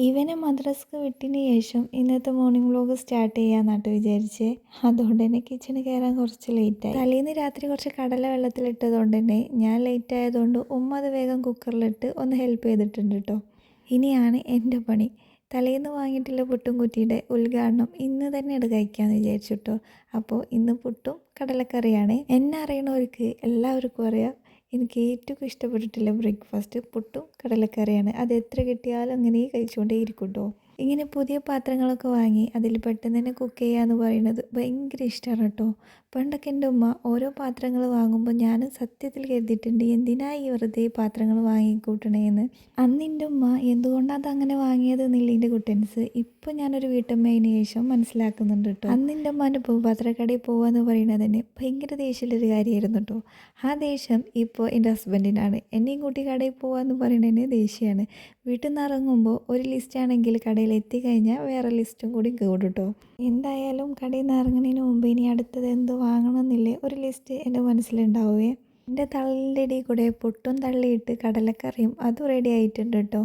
ഇവനെ മദ്രസക്ക് വിട്ടതിന് ശേഷം ഇന്നത്തെ മോർണിംഗ് വ്ലോഗ് സ്റ്റാർട്ട് ചെയ്യാമെന്നാട്ടോ വിചാരിച്ചേ. അതുകൊണ്ട് തന്നെ കിച്ചണിൽ കയറാൻ കുറച്ച് ലേറ്റായി. തലേന്ന് രാത്രി കുറച്ച് കടല വെള്ളത്തിലിട്ടതുകൊണ്ട് തന്നെ ഞാൻ ലേറ്റ് ആയതുകൊണ്ട് ഉമ്മ അത് വേഗം കുക്കറിലിട്ട് ഒന്ന് ഹെൽപ്പ് ചെയ്തിട്ടുണ്ട് കേട്ടോ. ഇനിയാണ് എൻ്റെ പണി. തലേന്ന് വാങ്ങിയിട്ടുള്ള പുട്ടും കുറ്റിയുടെ ഉദ്ഘാടനം ഇന്ന് തന്നെയാണ് കഴിക്കാമെന്ന് വിചാരിച്ചു കേട്ടോ. അപ്പോൾ ഇന്ന് പുട്ടും കടലക്കറിയാണ്. എന്നെ അറിയണവർക്ക് എല്ലാവർക്കും അറിയാം, എനിക്ക് ഏറ്റവും ഇഷ്ടപ്പെട്ടിട്ടുള്ള ബ്രേക്ക്ഫാസ്റ്റ് പുട്ടും കടലക്കറിയാണ്. അത് എത്ര കിട്ടിയാലും അങ്ങനെ കഴിച്ചുകൊണ്ടേ ഇരിക്കും കേട്ടോ. ഇങ്ങനെ പുതിയ പാത്രങ്ങളൊക്കെ വാങ്ങി അതിൽ പെട്ടെന്ന് തന്നെ കുക്ക് ചെയ്യുക എന്ന് പറയുന്നത് ഭയങ്കര ഇഷ്ടമാണ് കേട്ടോ. പണ്ടൊക്കെ എൻ്റെ ഉമ്മ ഓരോ പാത്രങ്ങൾ വാങ്ങുമ്പോൾ ഞാൻ സത്യത്തിൽ കരുതിയിട്ടുണ്ട്, എന്തിനാ ഈ വെറുതെ പാത്രങ്ങൾ വാങ്ങിക്കൂട്ടണേന്ന്. അന്ന് എൻ്റെ ഉമ്മ എന്തുകൊണ്ടാണ് അതങ്ങനെ വാങ്ങിയത് എന്നുള്ളതിൻ്റെ കുട്ടൻസ് ഇപ്പോൾ ഞാനൊരു വീട്ടമ്മയതിന് ശേഷം മനസ്സിലാക്കുന്നുണ്ട് കേട്ടോ. അന്ന് എൻ്റെ ഉമ്മാൻ്റെ പാത്രക്കടയിൽ പോകുക എന്ന് പറയുന്നത് തന്നെ ഭയങ്കര ദേഷ്യമുള്ളൊരു കാര്യമായിരുന്നു കേട്ടോ. ആ ദേഷ്യം ഇപ്പോൾ എൻ്റെ ഹസ്ബൻഡിനാണ്. എന്നെയും കൂട്ടി കടയിൽ പോകുക എന്ന് പറയുന്നതിന് ദേഷ്യമാണ്. വീട്ടിൽ നിന്ന് ഇറങ്ങുമ്പോൾ ഒരു ലിസ്റ്റാണെങ്കിൽ കടയിൽ എത്തിക്കഴിഞ്ഞാൽ വേറെ ലിസ്റ്റും കൂടി കൂടും കേട്ടോ. എന്തായാലും കടയിൽ നിന്ന് ഇറങ്ങുന്നതിന് മുമ്പ് ഇനി അടുത്തത് എന്ത് വാങ്ങണമെന്നില്ലേ ഒരു ലിസ്റ്റ് എൻ്റെ മനസ്സിലുണ്ടാവുകയെ. എൻ്റെ തള്ളിൻ്റെ ഇടയിൽ കൂടെ പൊട്ടും തള്ളിയിട്ട് കടലക്കറിയും അതും റെഡി ആയിട്ടുണ്ട് കേട്ടോ.